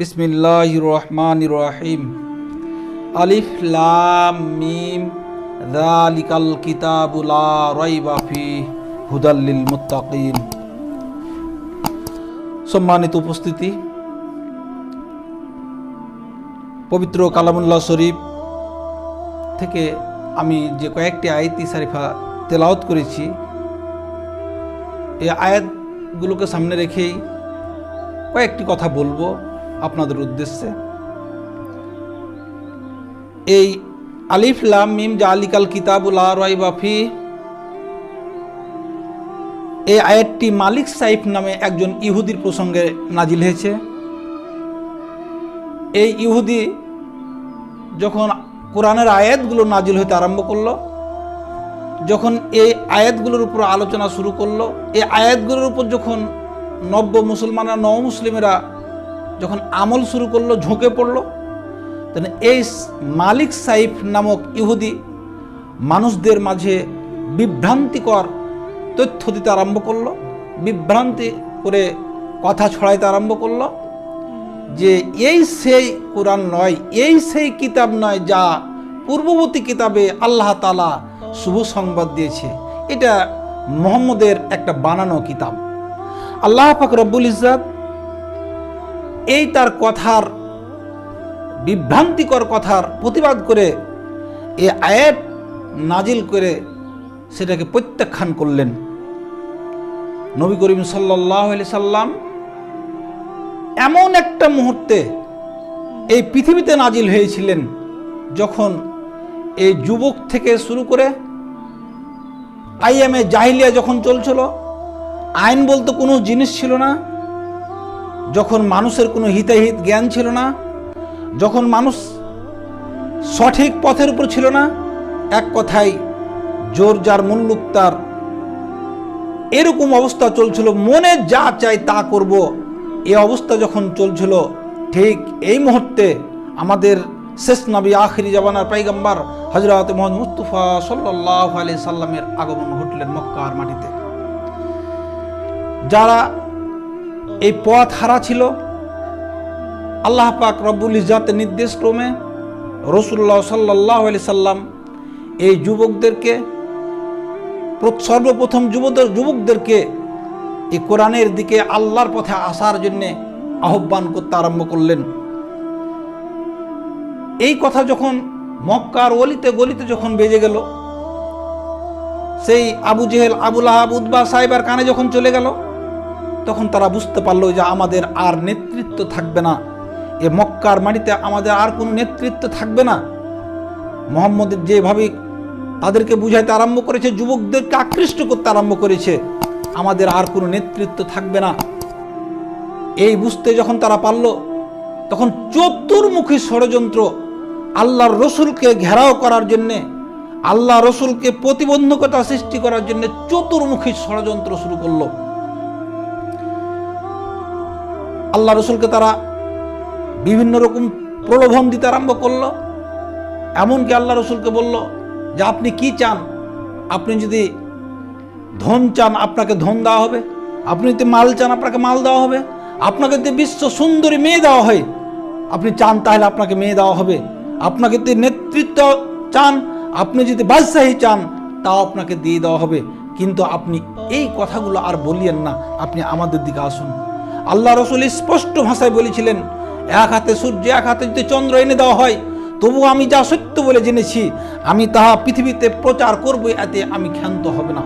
বিসমিল্লাহির রহমানির রহিম। আলিফ লাম মিম যালিকাল কিতাবু লা রাইবা ফিহি হুদাল লিল মুত্তাকিন। সম্মানিত উপস্থিতি, পবিত্র কালামুল্লাহ শরীফ থেকে আমি যে কয়েকটি আয়াতি শরীফা তেলাওয়াত করেছি, এই আয়াতগুলোকে সামনে রেখেই কয়েকটি কথা বলবো আপনাদের উদ্দেশ্যে। এই আলিফ লাম মিম যালিকাল কিতাবু লা রাইবা ফিহি, এই আয়াতটি মালিক সাইফ নামে একজন ইহুদির প্রসঙ্গে নাজিল হয়েছে। এই ইহুদি যখন কোরআনের আয়াতগুলো নাজিল হতে আরম্ভ করলো, যখন এই আয়াতগুলোর উপর আলোচনা শুরু করলো, এই আয়াতগুলোর উপর যখন নব্য মুসলমানরা মুসলিমেরা যখন আমল শুরু করলো, ঝুঁকে পড়লো, তখন এই মালিক সাইফ নামক ইহুদি মানুষদের মাঝে বিভ্রান্তিকর তথ্য দিতে আরম্ভ করলো, বিভ্রান্তি করে কথা ছড়াইতে আরম্ভ করলো যে এই সেই কোরআন নয়, এই সেই কিতাব নয় যা পূর্ববর্তী কিতাবে আল্লাহ তাআলা শুভ সংবাদ দিয়েছে, এটা মুহাম্মদের একটা বানানো কিতাব। আল্লাহ পাক রব্বুল ইজ্জত এই তার কথার বিভ্রান্তিকর কথার প্রতিবাদ করে এই আয়াত নাজিল করে সেটাকে প্রত্যাখ্যান করলেন। নবী করিম সাল্লাল্লাহু আলাইহি সাল্লাম এমন একটা মুহূর্তে এই পৃথিবীতে নাজিল হয়েছিলেন যখন এই যুবক থেকে শুরু করে আইয়ামে জাহিলিয়া যখন চলছিল, আইন বলতে কোনো জিনিস ছিল না, যখন মানুষের কোনো হিতাহিত জ্ঞান ছিল না, যখন মানুষ সঠিক পথের উপর ছিল না, এক কথায় জোর যার মুল্লুক তার, এরকম অবস্থা চলছিল, মনে যা চাই তা করব, এই অবস্থা যখন চলছিল, ঠিক এই মুহূর্তে আমাদের শেষ নবী আখিরি জামানার পয়গম্বর হযরত মুহাম্মদ মুস্তাফা সাল্লাল্লাহু আলাইহি সাল্লামের আগমন ঘটলেন মক্কার মাটিতে। যারা এই পথ হারা ছিল, আল্লাহ পাক রব্বুল ইজ্জতের নির্দেশ ক্রমে রাসূলুল্লাহ সাল্লাল্লাহু আলাইহি সাল্লাম এই যুবকদেরকে, সর্বপ্রথম যুবকদেরকে এই কোরআনের দিকে, আল্লাহর পথে আসার জন্য আহ্বান করতে আরম্ভ করলেন। এই কথা যখন মক্কার অলিতে গলিতে যখন বেজে গেল, সেই আবু জেহেল, আবু লাহাব, উতবা সাইবার কানে যখন চলে গেল, তখন তারা বুঝতে পারলো যে আমাদের আর নেতৃত্ব থাকবে না, এ মক্কার মাটিতে আমাদের আর কোনো নেতৃত্ব থাকবে না। মুহাম্মদের যেভাবে তাদেরকে বুঝাইতে আরম্ভ করেছে, যুবকদেরকে আকৃষ্ট করতে আরম্ভ করেছে, আমাদের আর কোনো নেতৃত্ব থাকবে না। এই বুঝতে যখন তারা পারল, তখন চতুর্মুখী ষড়যন্ত্র আল্লাহর রসুলকে ঘেরাও করার জন্যে, আল্লাহ রসুলকে প্রতিবন্ধকতা সৃষ্টি করার জন্য চতুর্মুখী ষড়যন্ত্র শুরু করলো। আল্লাহ রসুলকে তারা বিভিন্ন রকম প্রলোভন দিতে আরম্ভ করলো। এমনকি আল্লাহ রসুলকে বলল যে আপনি কি চান, আপনি যদি ধন চান আপনাকে ধন দেওয়া হবে, আপনি যদি মাল চান আপনাকে মাল দেওয়া হবে, আপনাকে যদি বিশ্ব সুন্দরী মেয়ে দেওয়া হয়, আপনি চান তাহলে আপনাকে মেয়ে দেওয়া হবে, আপনাকে যদি নেতৃত্ব চান, আপনি যদি বাদশাহী চান, তাও আপনাকে দিয়ে দেওয়া হবে, কিন্তু আপনি এই কথাগুলো আর বলিয়েন না, আপনি আমাদের দিকে আসুন। আল্লাহ রসুল স্পষ্ট ভাষায় বলেছিলেন, এক হাতে সূর্য এক হাতে যদি চন্দ্র এনে দেওয়া হয়, তবু আমি যা সত্য বলে জেনেছি আমি তাহা পৃথিবীতে প্রচার করব, এতে আমি ক্ষান্ত হবে না।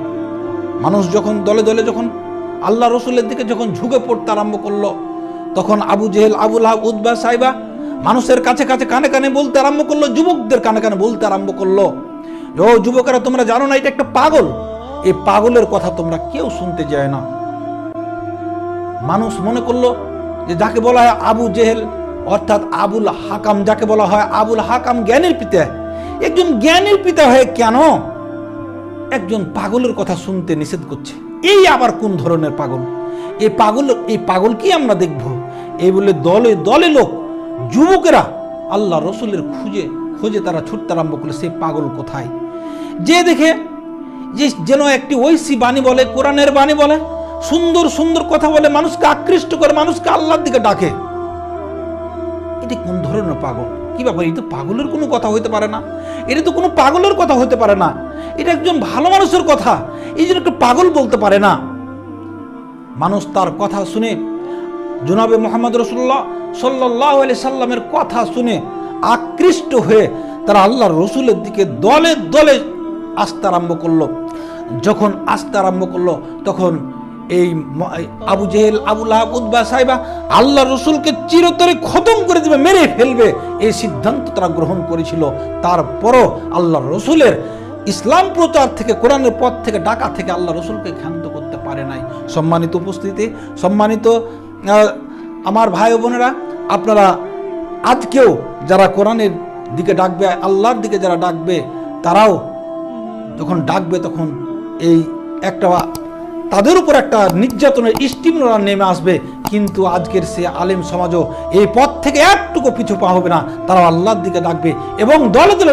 মানুষ যখন দলে দলে যখন আল্লাহ রসুলের দিকে যখন ঝুঁকে পড়তে আরম্ভ করলো, তখন আবু জেহেল, আবু লাহাব, উতবা সাইবা মানুষের কাছে কাছে কানে কানে বলতে আরম্ভ করলো, যুবকদের কানে কানে বলতে আরম্ভ করলো, ও যুবকেরা তোমরা জানো না এটা একটা পাগল, এই পাগলের কথা তোমরা কেউ শুনতে যায় না। মানুষ মনে করলো যে যাকে বলা হয় আবু জেহেল অর্থাৎ আবুল হাকাম, যাকে বলা হয় আবুল হাকাম জ্ঞানের পিতা, একজন জ্ঞানের পিতা হয়ে কেন একজন পাগলের কথা শুনতে নিষেধ করছে? এই আবার কোন ধরনের পাগল? এই পাগল কি আমরা দেখব? এই বলে দলে দলে লোক, যুবকেরা আল্লাহ রসুলের খোঁজে তারা ছুটতে আরম্ভ করলো, সেই পাগল কোথায়? যে দেখে যে যেন একটি ঐশী বাণী বলে, কোরআনের বাণী বলে, সুন্দর সুন্দর কথা বলে, মানুষকে আকৃষ্ট করে, মানুষকে আল্লাহর দিকে ডাকে, এটি কোন ধরনের পাগল, কি ব্যাপার, এটা তো পাগলের কোনো কথা হইতে পারে না, এটা তো কোনো পাগলের কথা হইতে পারে না, এটা একজন ভালো মানুষের কথা, এই জন্য একটা পাগল বলতে পারে না। মানুষ তার কথা শুনে, জনাবে মুহাম্মদ রাসূলুল্লাহ সাল্লাল্লাহু আলাইহি সাল্লামের কথা শুনে আকৃষ্ট হয়ে তারা আল্লাহর রসুলের দিকে দলে দলে আসতে আরম্ভ করলো। যখন আসতে আরম্ভ করলো তখন এই আবু জেহেল, আবু লাহাব, উতবা, সাইবা আল্লাহর রসুলকে চিরতরে খতম করে দেবে, মেরে ফেলবে, এই সিদ্ধান্ত তারা গ্রহণ করেছিল। তারপরও আল্লাহর রসুলের ইসলাম প্রচার থেকে, কোরআনের পথ থেকে ডাকা থেকে আল্লাহ রসুলকে ক্ষান্ত করতে পারে নাই। সম্মানিত উপস্থিতি, সম্মানিত আমার ভাই ও বোনেরা, আপনারা আজকেও যারা কোরআনের দিকে ডাকবে, আল্লাহর দিকে যারা ডাকবে, তারাও যখন ডাকবে তখন এই একটা তাদের উপর একটা নির্যাতনের স্টিমুলার নেমে আসবে। কিন্তু আজকের সে আলেম সমাজও এই পথ থেকে একটুকু পিছু পা হবে না, তারা আল্লাহর দিকে ডাকবে এবং দলে দলে